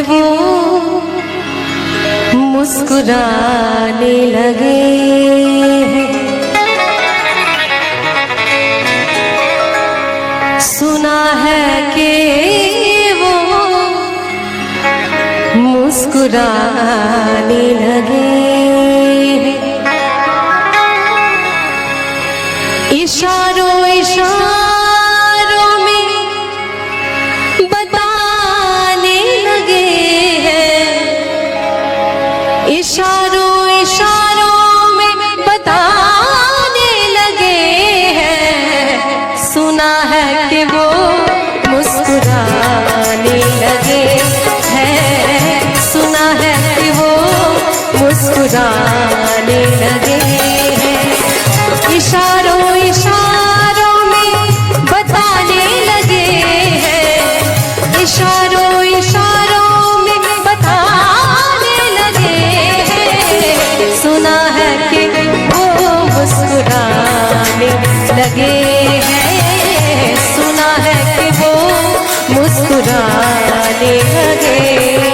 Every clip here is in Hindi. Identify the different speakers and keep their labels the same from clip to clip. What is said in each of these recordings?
Speaker 1: कि वो मुस्कुराने लगे हैं। सुना है कि वो मुस्कुराने लगे हैं। इशारों इशारों में बताने लगे हैं। इशारों इशारों में बताने लगे हैं। सुना है कि वो मुस्कुराने लगे हैं। सुना है कि वो मुस्कुराने लगे हैं। इशारों इशारों में बताने लगे हैं। इशारों इशारों में बताने लगे हैं। सुना है कि वो मुस्कुराने लगे हैं। सुना है कि वो मुस्कुराने लगे हैं।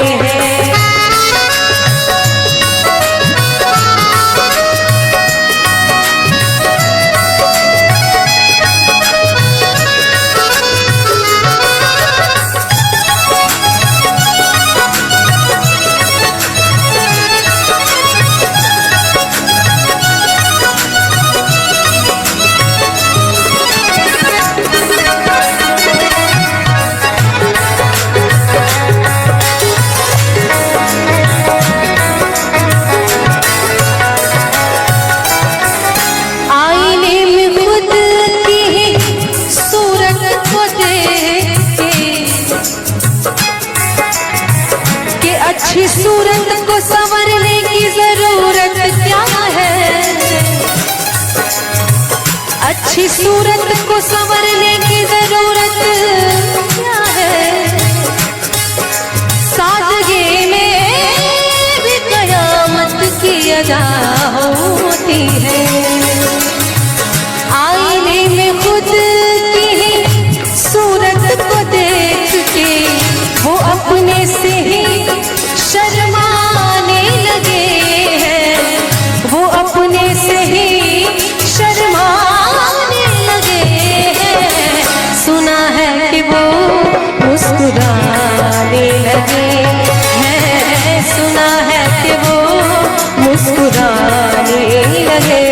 Speaker 1: अच्छी सूरत को संवरने की जरूरत क्या है। अच्छी सूरत को संवरने की जरूरत क्या है। सादगी में भी कयामत की अदा होती है। आईने में खुद की सूरत को देख के वो अपने से ही शर्माने लगे हैं। वो अपने से ही शर्माने लगे हैं। सुना है कि वो मुस्कुराने लगे हैं। सुना है कि वो मुस्कुराने लगे हैं।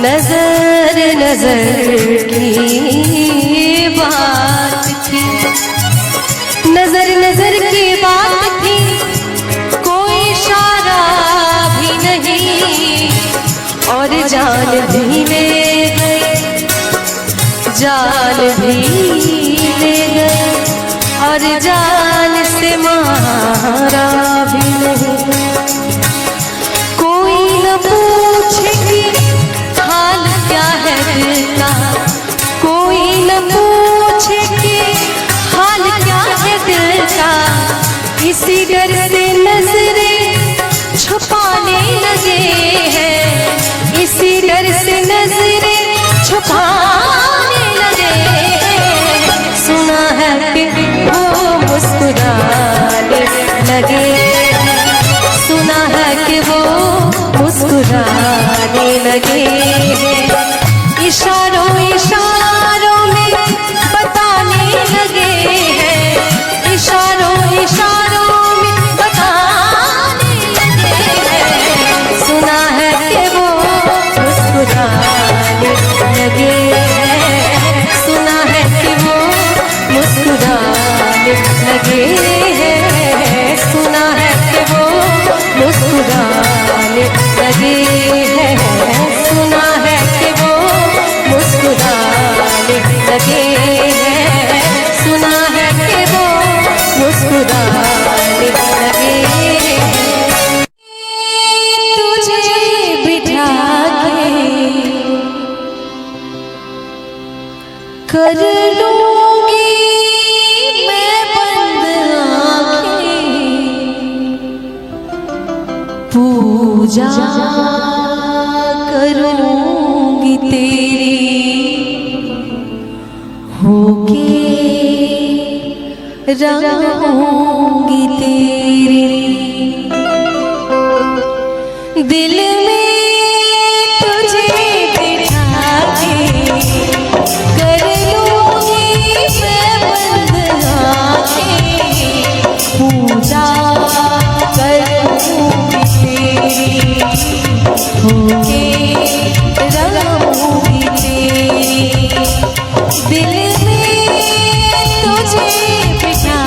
Speaker 1: नजर नजर की बात थी। नजर नजर की बात थी। कोई इशारा भी नहीं और जान भी ले गए। जान भी ले गए और जान से मारा भी नहीं। कोई न पूछे कि हाल क्या है दिल का। कोई न पूछे कि हाल क्या है दिल का। इसी डर से नजरें छुपाने लगे हैं। इसी डर से नजरें छुपाने लगे हैं। सुना है कि वो मुस्कुराने लगे हैं। सुना है कि वो मुस्कुराने लगे हैं। इशारों इशारों लगे हैं, सुना है कि वो मुस्कुराने लगे हैं, सुना है कि वो मुस्कुराने लगे हैं। तुझे बिठा के कर लूंगी मैं बंद आंखें, पूजा करूंगी तेरी, होके रहूंगी तेरी। दिल में तुझे बिठा के कर लूंगी मैं बंद आंखें, पूजा करूंगी तेरी, होके रहूंगी तेरी। दिल में तुझे बिठा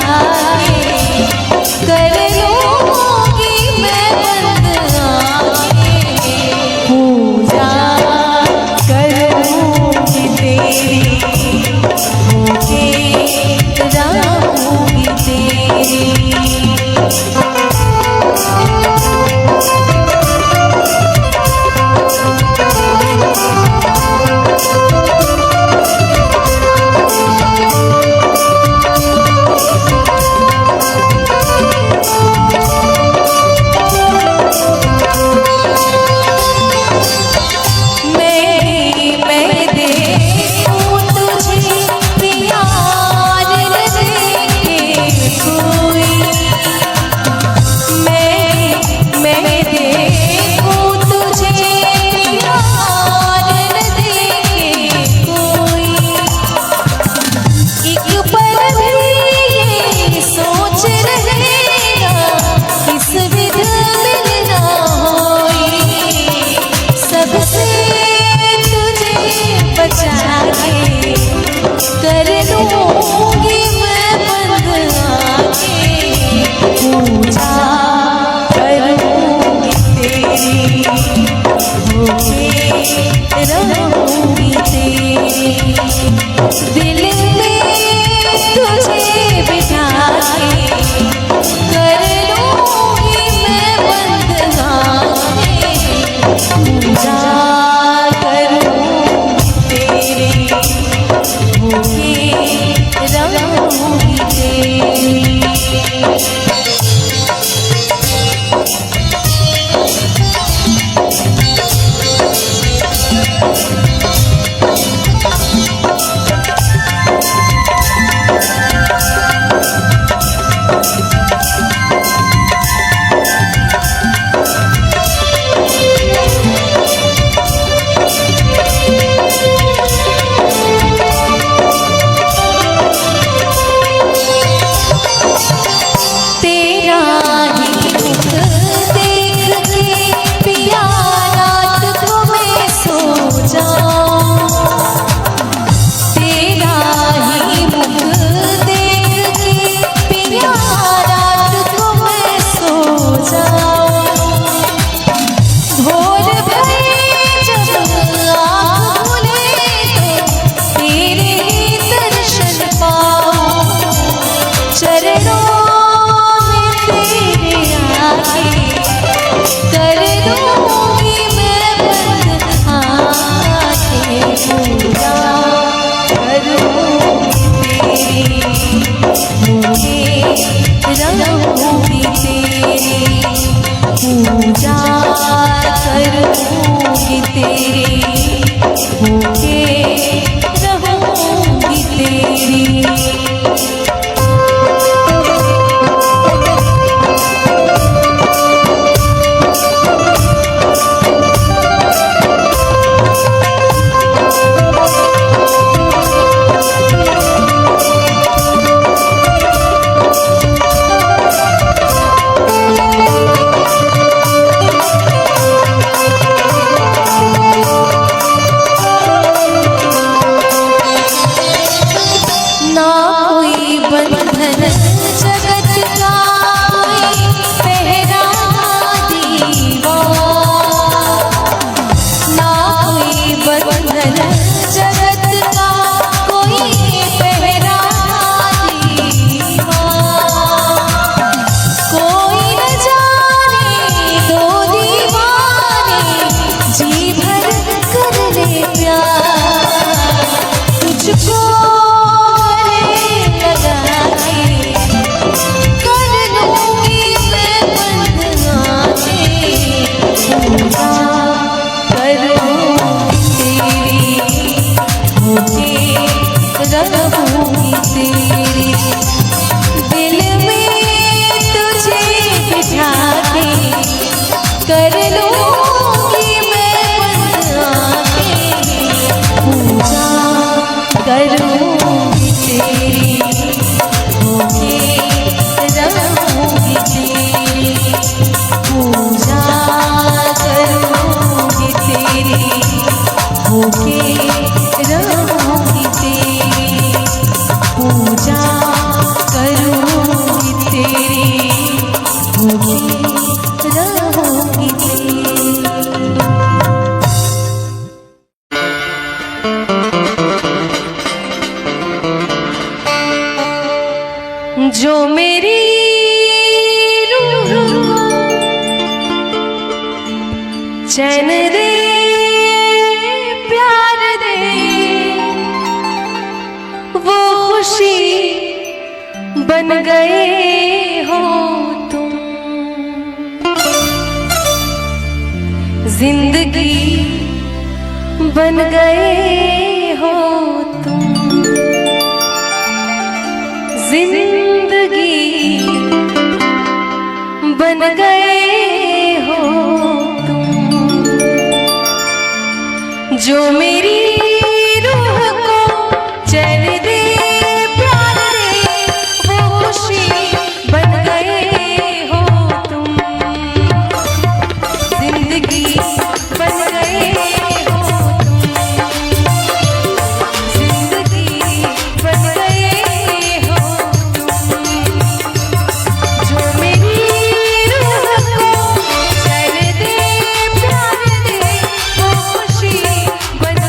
Speaker 1: के कर लूंगी मैं बंद आंखें, पूजा करूंगी तेरी, होके रहूंगी तेरी। कर लूंगी मैं बंद आंखें, पूजा करूंगी तेरी, होके रहूंगी तेरी। दिल में तुझे बिठा के कर लूंगी मैं बंद आंखें, पूजा करूंगी तेरी, होके रहूंगी तेरी। रहूंगी तेरी, पूजा भल जगत का कोई पहरा दीवा, कोई न जाने दो दीवाने जी भर कर ले प्यार, तुझको गले लगा के कर लूंगी मैं बंधना के, पूजा करूंगी तेरी, होके रहूंगी तेरी, दिल में जो मेरी रूह को चैन दे प्यार दे, वो खुशी बन गए हो तुम, जिंदगी बन गए हो तुम, जिंदगी बन गए हो तुम, जो मेरी रूह को चैन दे प्यार दे, वो खुशी बन गए हो तुम, जिंदगी बन गए हो तुम, जिंदगी बन गए हो तुम, जो मेरी रूह को चैन दे प्यार दे, वो खुशी बन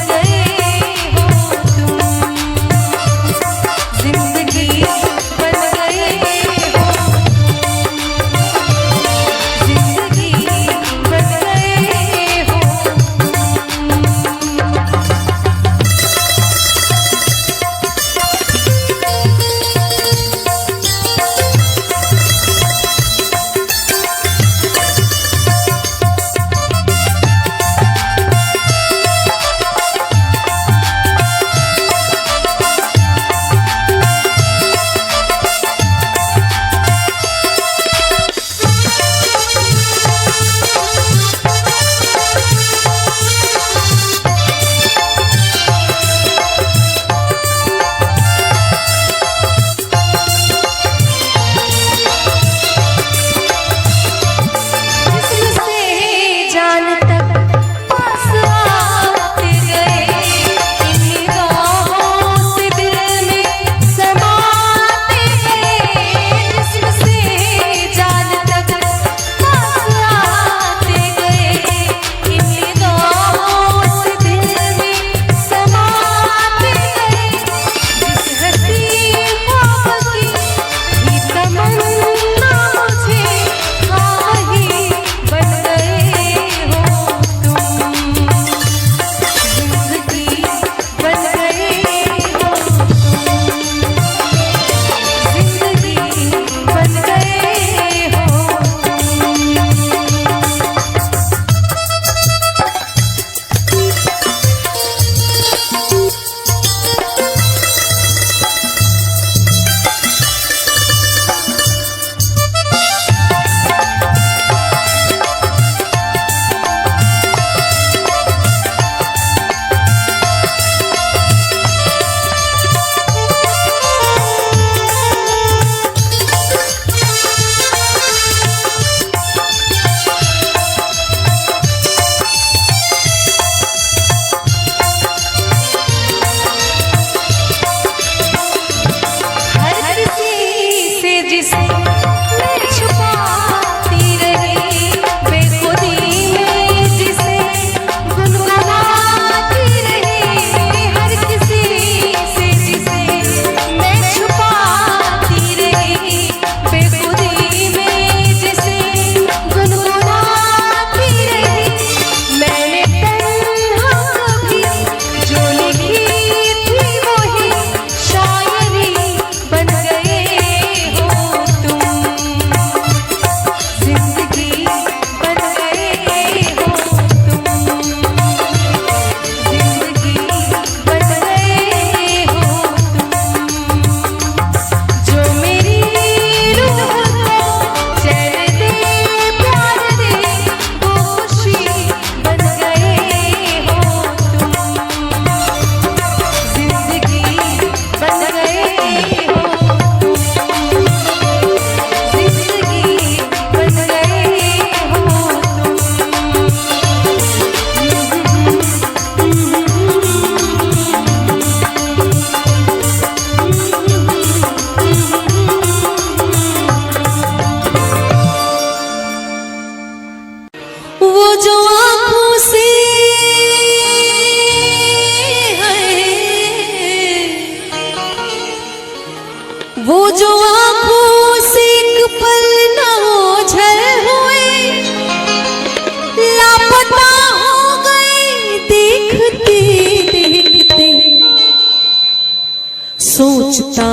Speaker 1: सोचता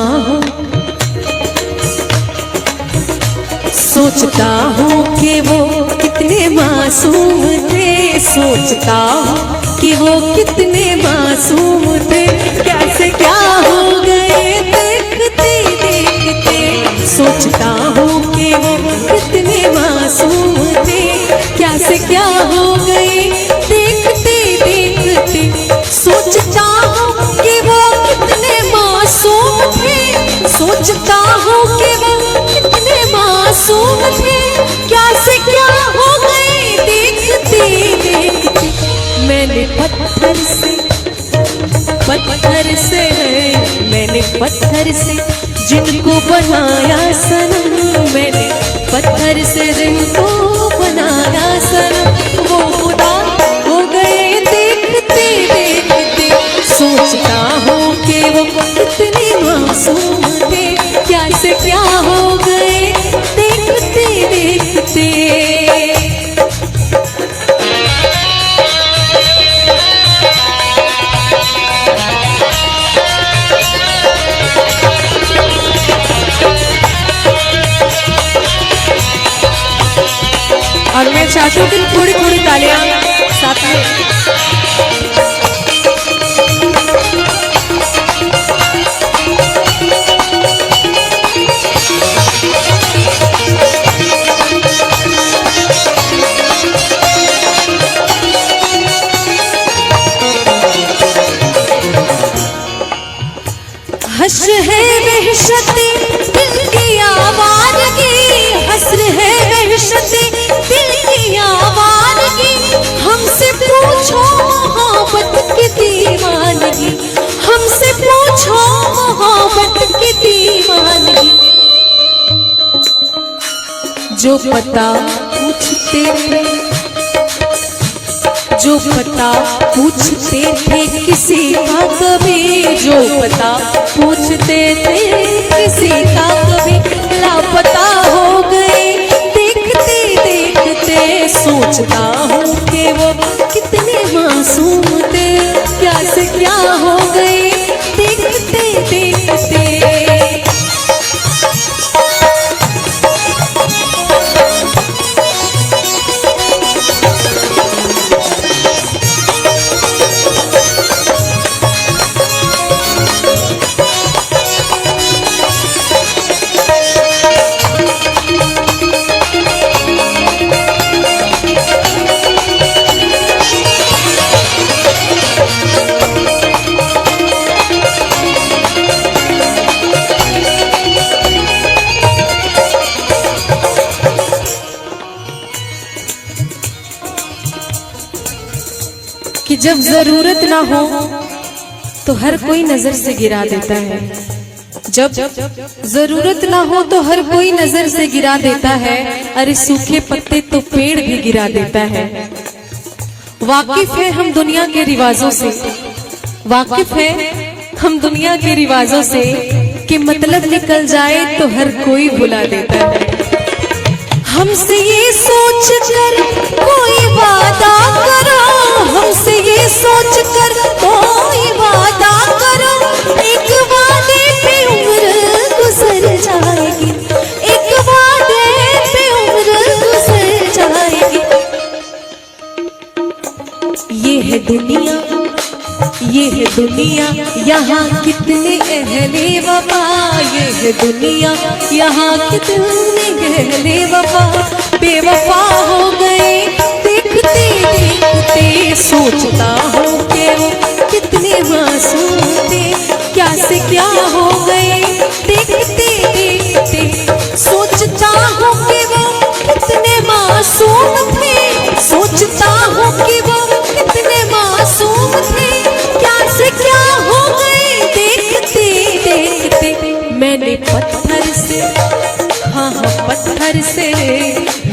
Speaker 1: हूँ कि वो कितने मासूम थे, सोचता हूँ कि वो कितने मासूम थे, कैसे क्या हो गए देखते देखते। सोचता हूँ कि वो कितने मासूम थे, कैसे क्या हो गए देखते देखते। सोचता हूँ कि वो कितने मासूम थे, सोचता हूँ कि वो कितने मासूम थे, कैसे क्या हो गए देखते देखते। मैंने पत्थर से जिनको बनाया सनम, मैंने पत्थर से जिनको बनाया सनम, वो खुदा हो गए देखते देखते। सोचता हूँ कि वो कितने मासूम थे, कैसे क्या हो गए देखते देखते। और मैं चाहती हूँ कि थोड़ी थोड़ी तालियां साथ में। हश्र है वहशते दिल की आवारगी, हश्र है वहशते दिल की आवारगी। हमसे पूछो मोहब्बत की दीवानगी, हमसे पूछो मोहब्बत की दीवानगी। जो पता पूछते थे, जो पता पूछते थे किसी का कभी, जो पता पूछते थे किसी का कभी, लापता हो गए देखते देखते। सोचता हूँ कि वो कितने मासूम थे, कैसे क्या हो गए देखते देखते। कि जब जरूरत ना हो तो हर कोई नजर से गिरा देता है, जब जरूरत ना हो तो हर कोई नजर से गिरा देता है। अरे सूखे पत्ते तो पेड़ भी गिरा देता है। वाकिफ है हम दुनिया के रिवाजों से, वाकिफ है हम दुनिया के रिवाजों से, कि मतलब निकल जाए तो हर कोई बुला देता है। हमसे ये सोच कर कोई वादा करो, हमसे ये सोच कर कोई वादा करो, एक वादे पे उम्र गुजर जाएगी, एक वादे पे उम्र गुजर जाएगी। ये है दुनिया, ये है दुनिया, यहाँ कितने अहले वफा, ये है दुनिया, यहाँ कितने अहले वफा बेवफा हो गए देखते देखते। सोचता हूँ कि वो कितने मासूम थे, क्या से क्या हो गए देखते देखते। सोचता हूँ कि वो कितने मासूम थे, सोचता हूँ कि वो कितने मासूम थे, क्या से क्या हो गए देखते देखते। मैंने पत्थर से, हाँ हाँ पत्थर से,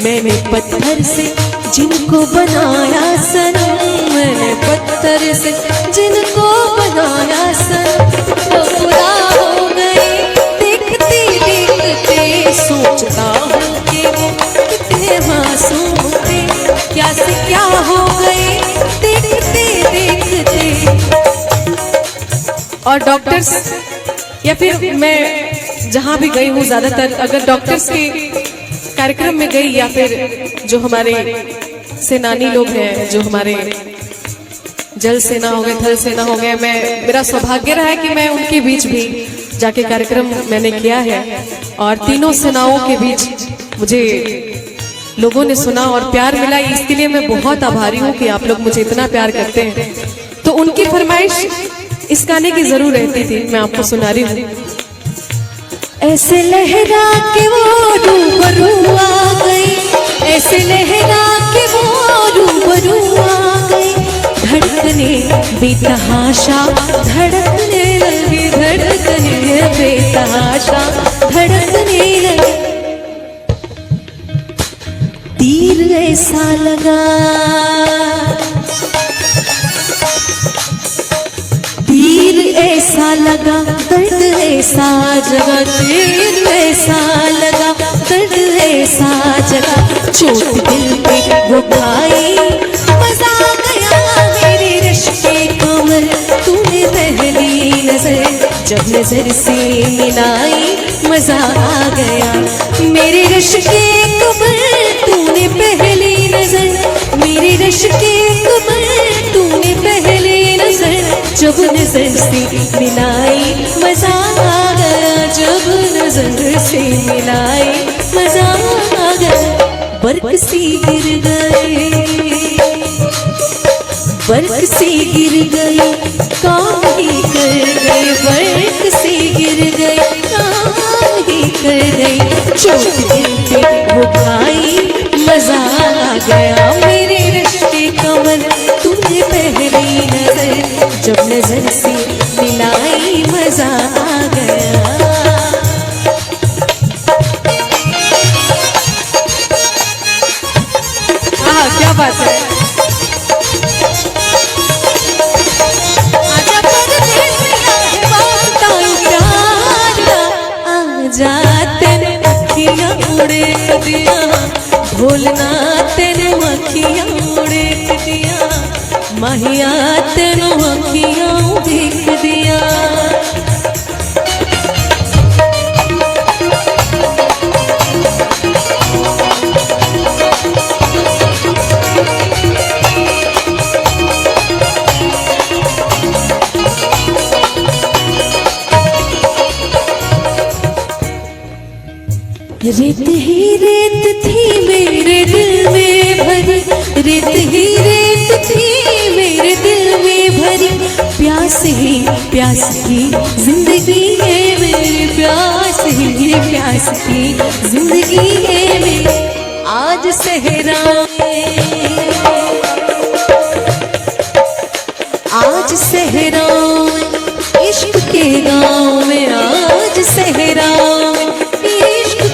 Speaker 1: मैंने पत्थर से जिनको बनाया सनम, मैंने पत्थर से जिनको बनाया सनम, वो खुदा हो गए देखते देखते। सोचता हूँ कि वो कितने मासूम थे, क्या से क्या हो गए देखते देखते। और डॉक्टर्स
Speaker 2: या फिर मैं जहाँ भी गई हूँ ज्यादातर अगर डॉक्टर्स के कार्यक्रम में गई या फिर जो हमारे सेनानी लोग हैं, जो हमारे जल सेना हो गए, थल सेना हो गए, मेरा सौभाग्य रहा है कि मैं उनके बीच भी जाके कार्यक्रम मैंने किया है और तीनों सेनाओं के बीच मुझे लोगों ने सुना और प्यार मिला। इसके लिए मैं बहुत आभारी हूँ कि आप लोग मुझे इतना प्यार करते हैं। तो उनकी फरमाइश इस गाने की जरूर रहती थी, मैं आपको सुना रही हूँ।
Speaker 1: ऐसे लहरा के वो रूबरू आ गई, ऐसे लहरा के वो रूबरू आ गई, धड़कने बेतहाशा धड़कने लगी, धड़कने बेतहाशा धड़कने लगी। तीर ऐसा लगा, तीर ऐसा लगा, दर्द ऐसा जगा, तीर ऐसा लगा, दर्द ऐसा जगा, चोट दिल पे वो खाई, मजा आ गया मेरे रिश्ते कमर, तूने पहली नजर जब नजर से मिलाई, मजा आ गया मेरे रिश्ते कमर, तूने पहली नजर, मेरे रिश्ते कमर, तूने पहली नजर जब नजर से मिलाई, मजा आ गया, जब नजर से मिलाई, मजा आ गया। बर्क सी गिर गई, बर्क सी गिर गई, काम ही कर गई, बर्क सी गिर गई, काम ही कर गई, चोट दिल पे वो खाई, मजा आ गया मेरे रिश्ते कमर, तूने पहली नजर जब नजर से मिलाई, मजा आ गया।
Speaker 2: हाँ, क्या बात है।
Speaker 1: आजा तेरे मक्खियाँ उड़े दिया, भोलना तेरे मक्खियाँ उड़े दिया, माहिया तेनों मक्खियाँ देख दिया। रेत ही रेत थी मेरे दिल में भरी, रेत ही रेत थी मेरे दिल में भरी, प्यास ही प्यास की जिंदगी है मेरी, प्यास ही प्यास की जिंदगी है मेरी। आज सहरा में, आज सहरा इश्क के गाँव में, आज सहरा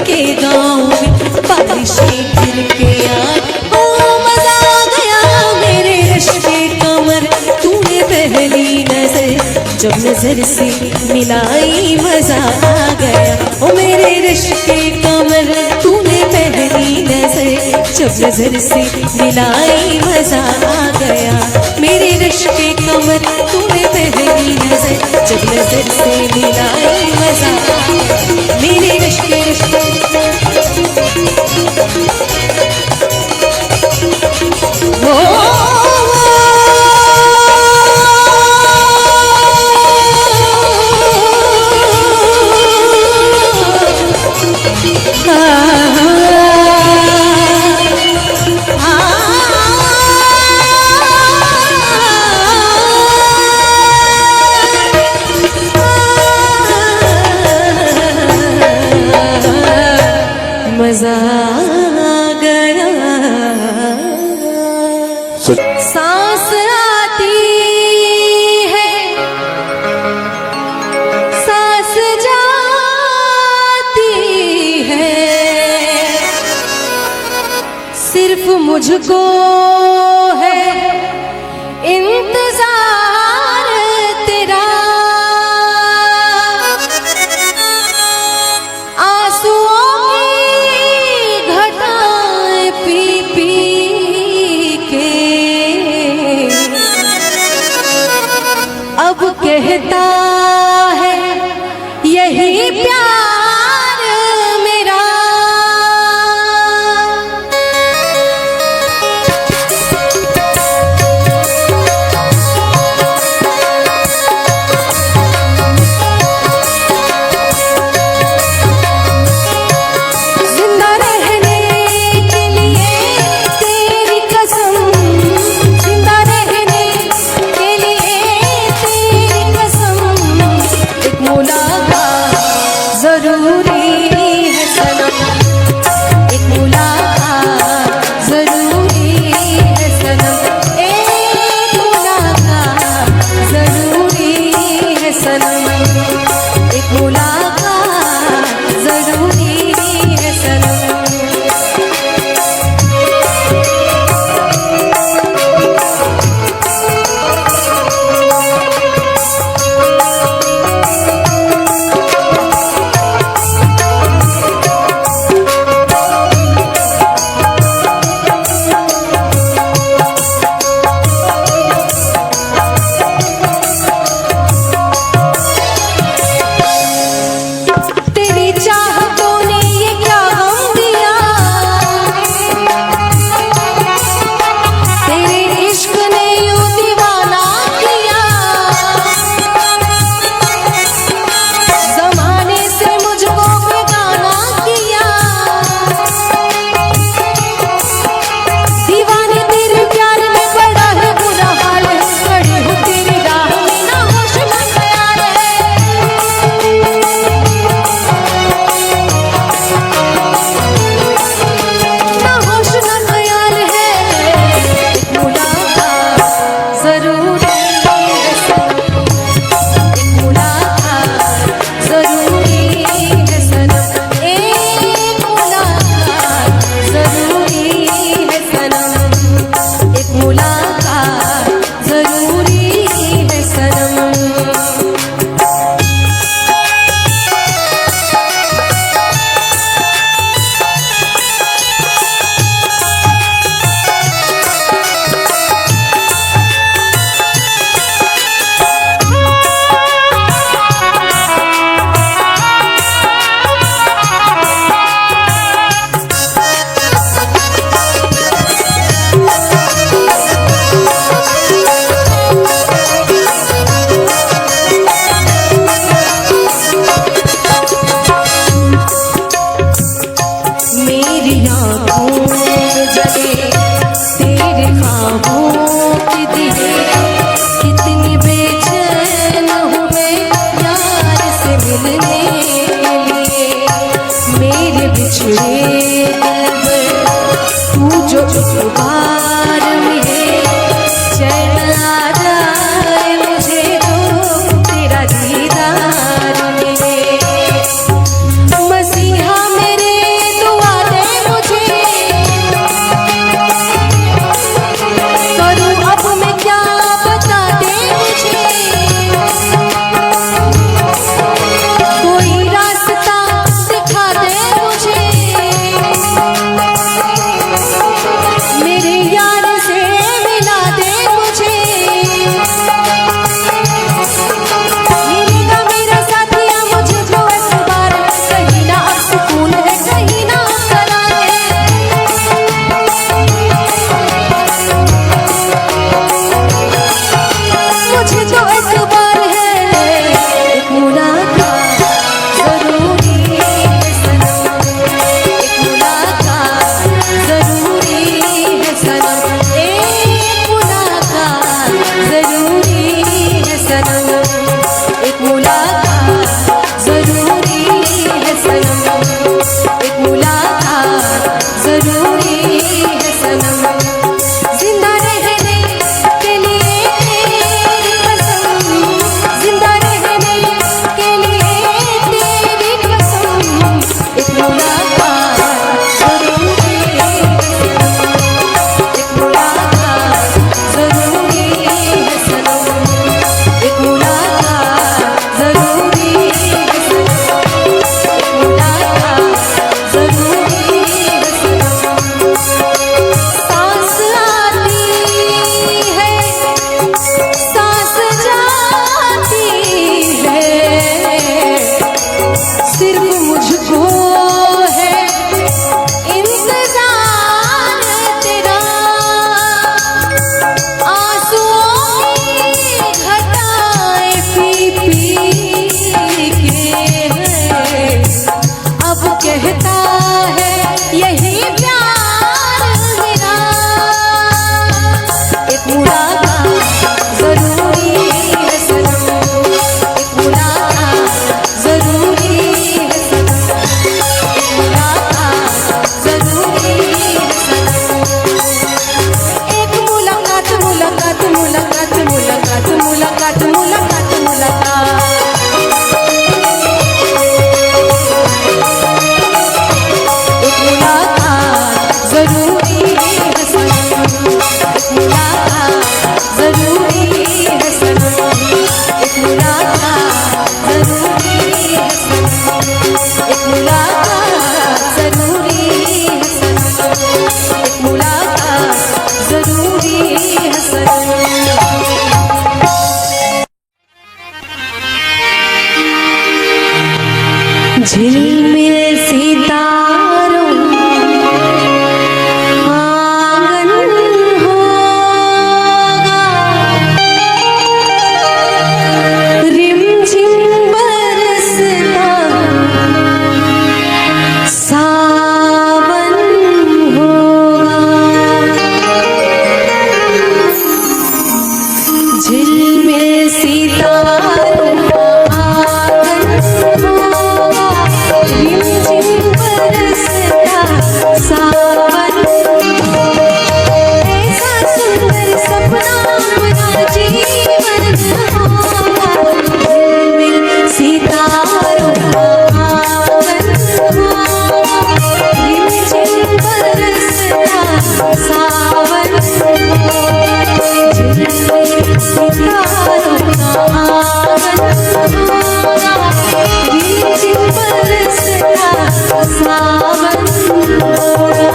Speaker 1: के गाँव में बारिशें गिर के आए, ओ मजा आ गया मेरे रिश्ते कमर, तूने पहली नजर जब नजर से मिलाई, मजा आ गया ओ मेरे रिश्ते कमर, तूने पहली नजर जब नजर से मिलाई, मजा आ गया मेरे रिश्ते कमर, तूने पहली नजर जब नजर से मिलाई, मजा आ गया मेरे रिश्ते मजा आ गया। सांस आती है, सांस जाती है, सिर्फ मुझको है इंतजार तेरा, अब कहता है झिलमिल सितारों का आंगन होगा, रिमझिम बरसता सावन होगा। ऐसा सुंदर सपना अपना जीवन होगा, झिलमिल सितारों का आंगन होगा, रिमझिम बरसता सावन होगा। झिलमिल सितारों का आंगन होगा, रिमझिम बरसता सावन होगा।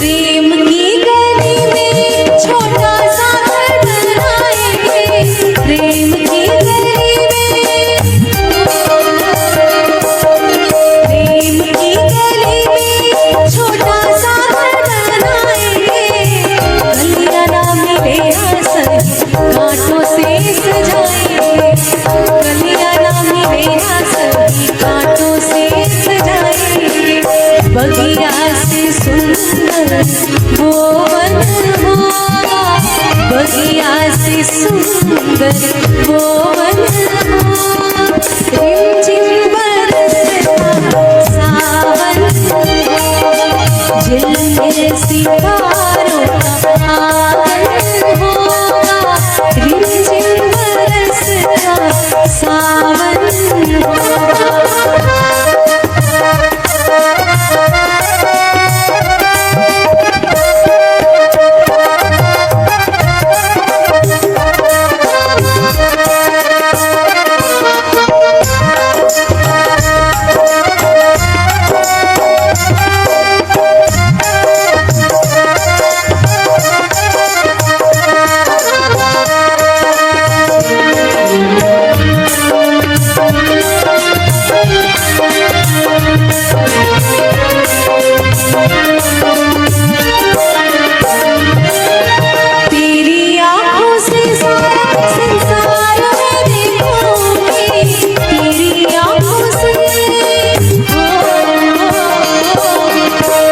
Speaker 1: प्रेम की गली में छोटा सा घर बनाएंगे, प्रेम की गली में, प्रेम की गली में छोटा सा घर बनाएंगे। गलियां ना मिले सही कांटों से सजाएंगे, गलियां ना मिले सही कांटों से सजाएंगे। बगिया से सुंदर वो वन होगा, बगिया से सुंदर वो वन होगा। रिमझिम बरसता सावन होगा, झिलमिल सितारों का आंगन होगा, रिमझिम बरसता सावन होगा। तेरी आँखों से सारा संसार मैं देखूंगी, तेरी आँखों से,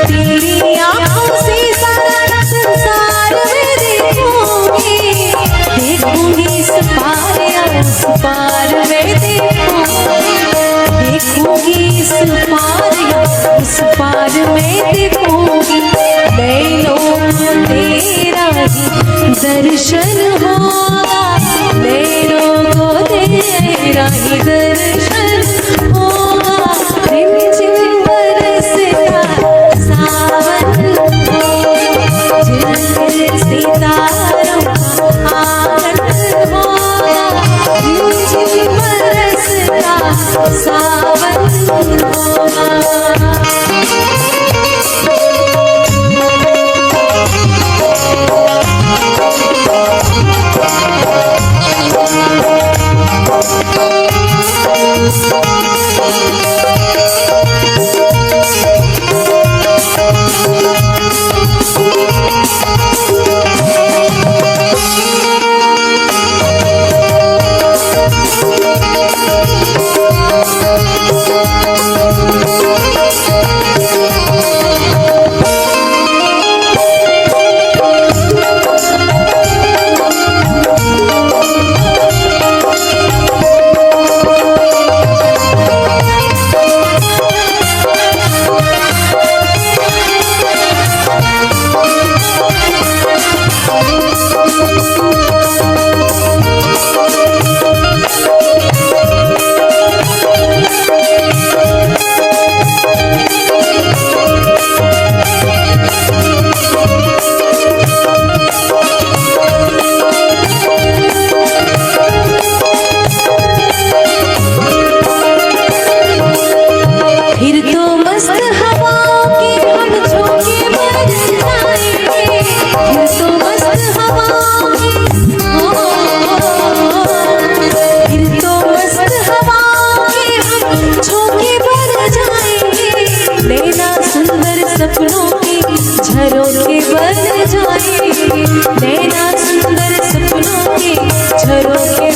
Speaker 1: तेरी आँखों से सारा संसार मैं देखूंगी। देखूंगी इस पार या उस पार मैं देखूंगी, देखूंगी इस पार या उस पार मैं देखूंगी। नैनों को तेरा ही दर्शन होगा, नैनों को तेरा ही दर्शन होगा। रिमझिम बरसता सावन होगा, झिलमिल सितारों का आंगन होगा, रिमझिम बरसता सावन होगा।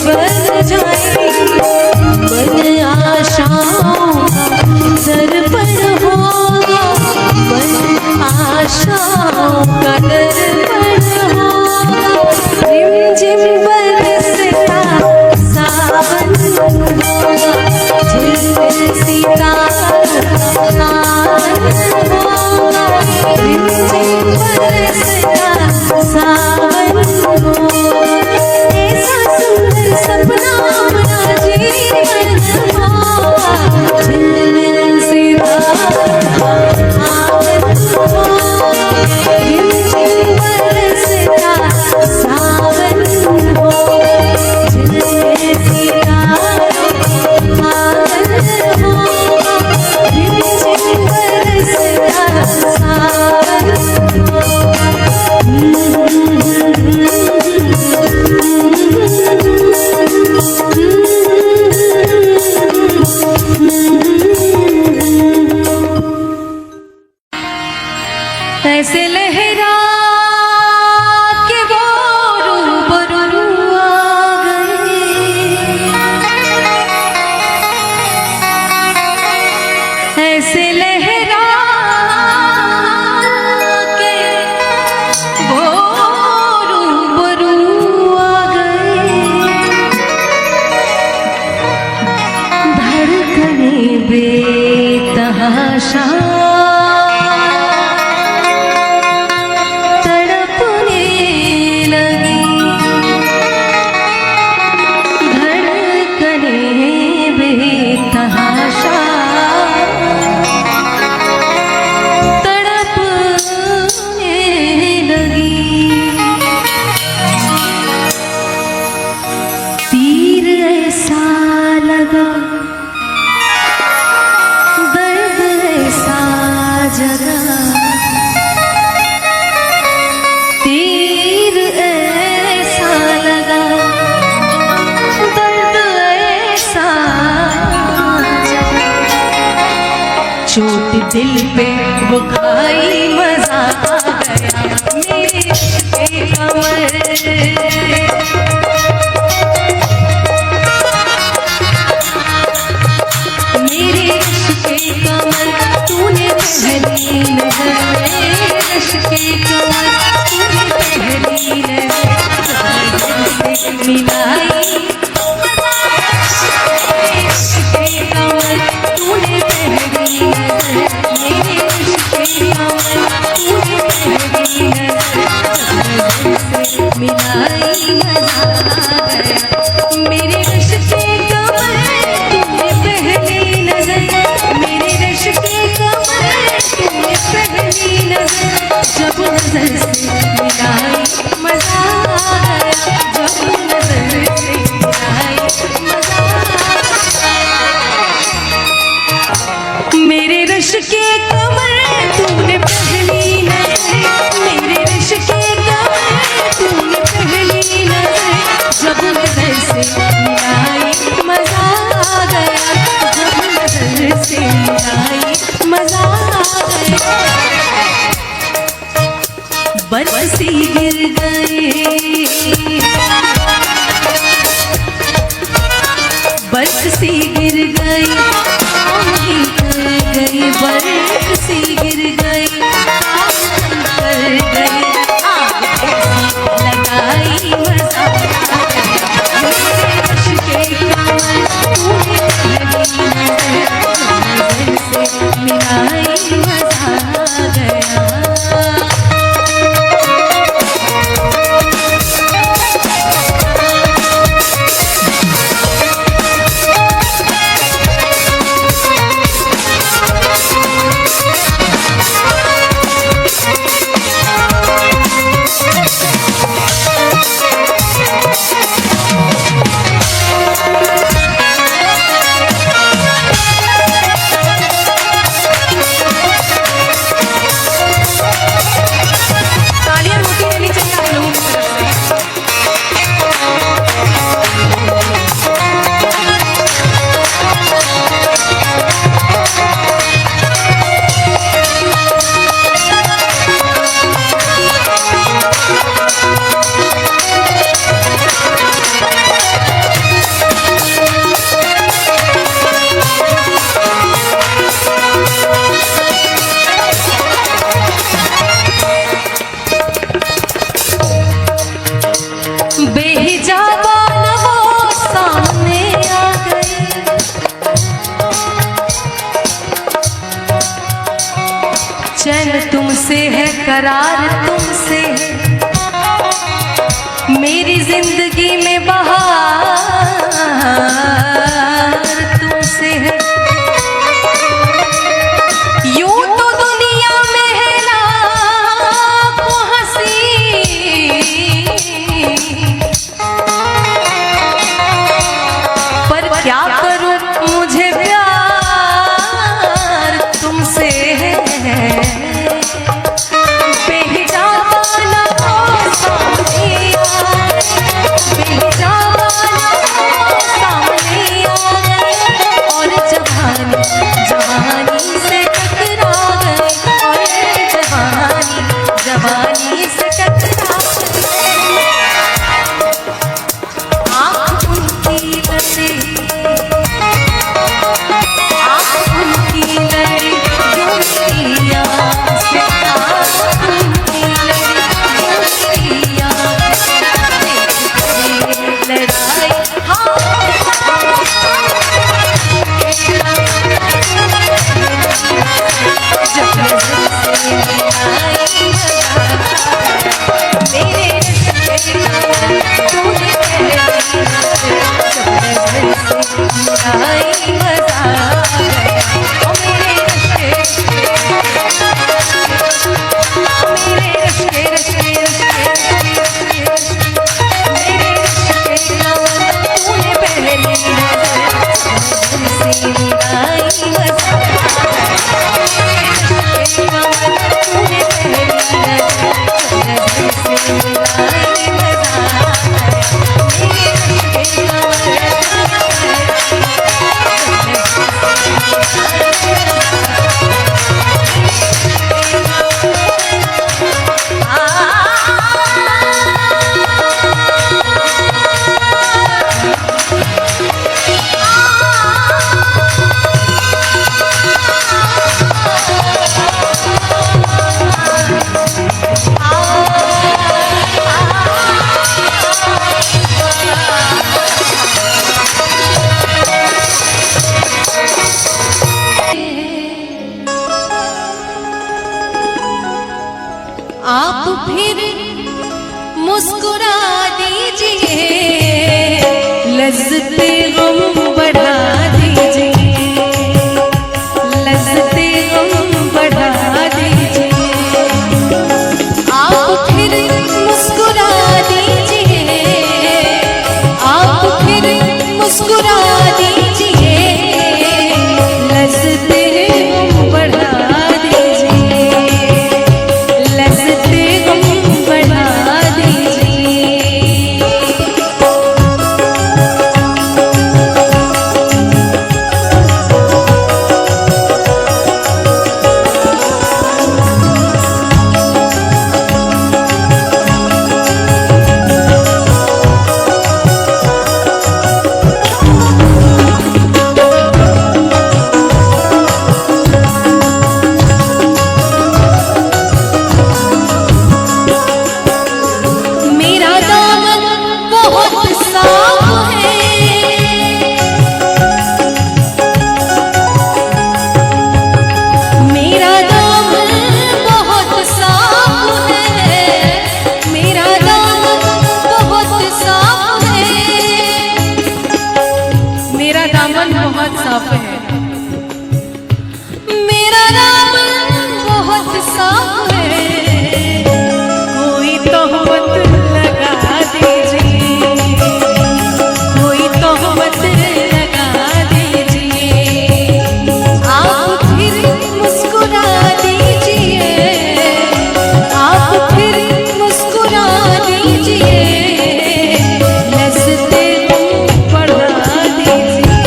Speaker 1: बन जाए, बन आशाओं का दर्पण होगा, बन आशाओं का दर्पण होगा, रिम झिम बरसता सावन होगा, झिलमिल सितारों का आनंद होगा, रिम झिम बरसता सावन होगा, ऐसा सुंदर सपना अपना जीवन होगा, झिलमिल सितारों का आनंद होगा, रिम झिम बरसता सावन होगा, झिलमिल सितारों का आनंद होगा, रिम झिम बरसता सावन ऐसे लहरा के वो रूबरू आ गए, ऐसे लहरा के वो रूबरू आ गए, धड़कने बेतहाशा तीर ऐसा लगा, दर्द ऐसा जगा, चोट दिल पे वो खाई, मजा आ गया मेरे कमर, मेरे इश्क के कमर तूने पहली नजर, मेरे इश्क के कमर तूने पहली नजर से मिलाई, इश्क के कमर तूने पहली नजर, मेरे इश्क के कमर तूने पहली नजर से मिलाई, मजा आ गया मेरे इश्क के कमर तूने पहली नजर, मेरे इश्क के कमर तूने पहली नजर, जब नजर से मिलाई मजा आ गया, जब नजर से मिलाई मजा आ गया, मेरे रश के कमर तूने पहली नजर, मेरे रश के कमर तूने पहली नजर, जब नजर से मिलाई मजा आ गया, जब नजर से मिलाई मजा आ गया, बरसी गिर गए, बरसी गिर गई, गई बरसी गिर गई, कर गई लगाई मजा आ गया, मेरे इश्क के कमर तूने पहली नजर से मिलाई मजा आ गया। करार तुमसे मेरी जिंदगी में बहार तुमसे है। यूं तो दुनिया में है लाखों हंसी, पर क्या करूं मुझे प्यार तुमसे है। बेहिजाबाना हो सामने आ गए, बेहिजाबाना हो सामने आ गए, और जवानी जवानी से टकरा गए, और जवानी जवानी से टकरा गए। आँख उनकी लड़ी, आँख उनकी लड़ी दुनिया से, आँख उनकी लड़ी दुनिया से, लड़ाई हाँ जब नजर से मिलाई मेरे रिश्ते का तूने पहली नजर, जब नजर से मिलाई मजा आया। ओ मेरे रिश्ते मेरे रिश्ते रिश्ते रिश्ते मेरे रिश्ते का तूने पहली नजर, जब नजर से मिलाई मजा आप फिर मुस्कुरा दीजिए, लज्जते गम बढ़ा दीजिए, लज्जते गम बढ़ा दीजिए। आप फिर मुस्कुरा दीजिए, आप फिर मुस्कुरा दीजिए, लज्जते गम बढ़ा दीजिए, लज्जते गम बढ़ा दीजिए। मेरा दामन बहुत साफ है, मेरा दामन बहुत साफ है, मेरा दामन बहुत साफ है, मेरा दामन बहुत साफ है, मेरा दामन बहुत साफ है। कोई तोहमत लगा दीजिए, कोई तोहमत लगा दीजिए। आप फिर मुस्कुरा दीजिए, आप फिर मुस्कुरा दीजिए, लज्जते गम बढ़ा दीजिए,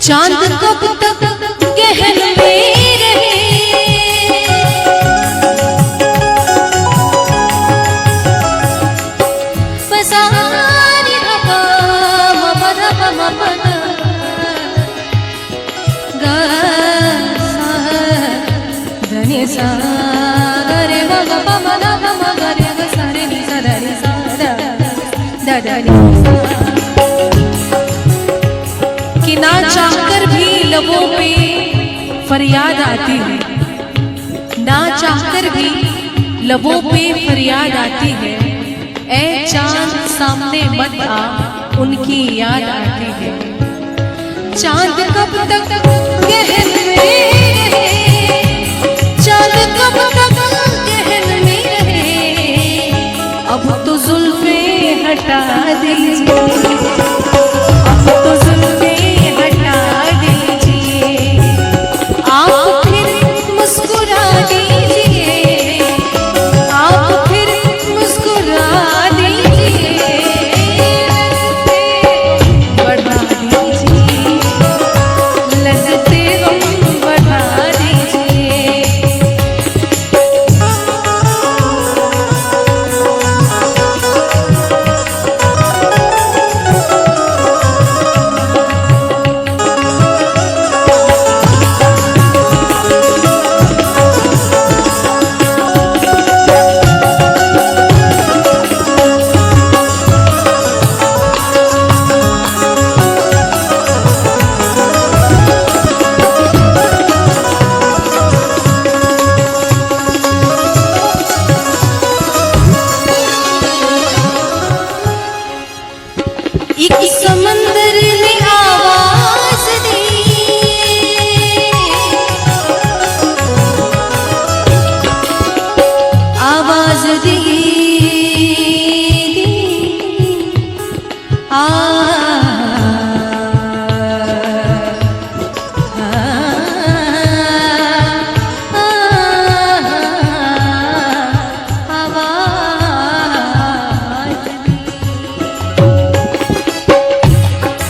Speaker 1: चांद कब तक गहन में रहे, फसारी रहा ममदा ममदा गा सा धनी सा रे ग ग प म द प म ग रे ग सा रे नि सा द रे सा द द रे सा। कि ना चाहकर भी लबों पे फरियाद आती है, ना चाहकर भी लबों पे फरियाद आती है, ऐ चांद सामने मत आ उनकी याद आती है। चांद कब तक गहन में रहे, चांद कब तक गहन में रहे, अब तो जुल्फे हटा दीजिए, अब तो जुल्फे हटा दीजिए, आप फिर मुस्कुरा दीजिए, आप फिर मुस्कुरा दीजिए, बढ़ा दीजिए, लज़्ज़ते गम बढ़ा दीजिए। एक समंदर ने आवाज दी, आवाज दी,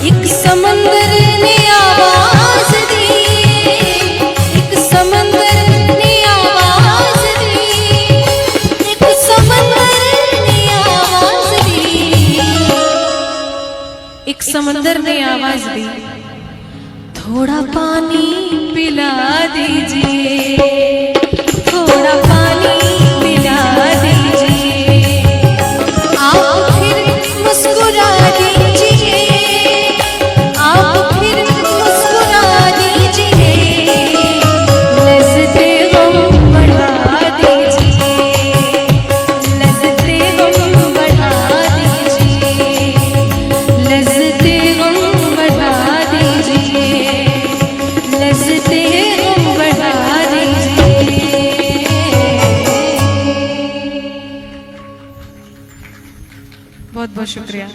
Speaker 1: एक समंदर ने आवाज दी, एक समंदर ने आवाज दी, एक समंदर ने आवाज दी, एक समंदर ने आवाज दी, थोड़ा पानी पिला दीजिए, थोड़ा पानी पिला दीजिए, आप फिर मुस्कुरा दीजिए, आप फिर मुस्कुरा दीजिए, लज़्ज़ते गम बढ़ा दीजिए, लज़्ज़ते गम बढ़ा दीजिए, लज़्ज़ते गम बढ़ा दीजिए, लज़्ज़ते गम बढ़ा दीजिए। बहुत बहुत शुक्रिया।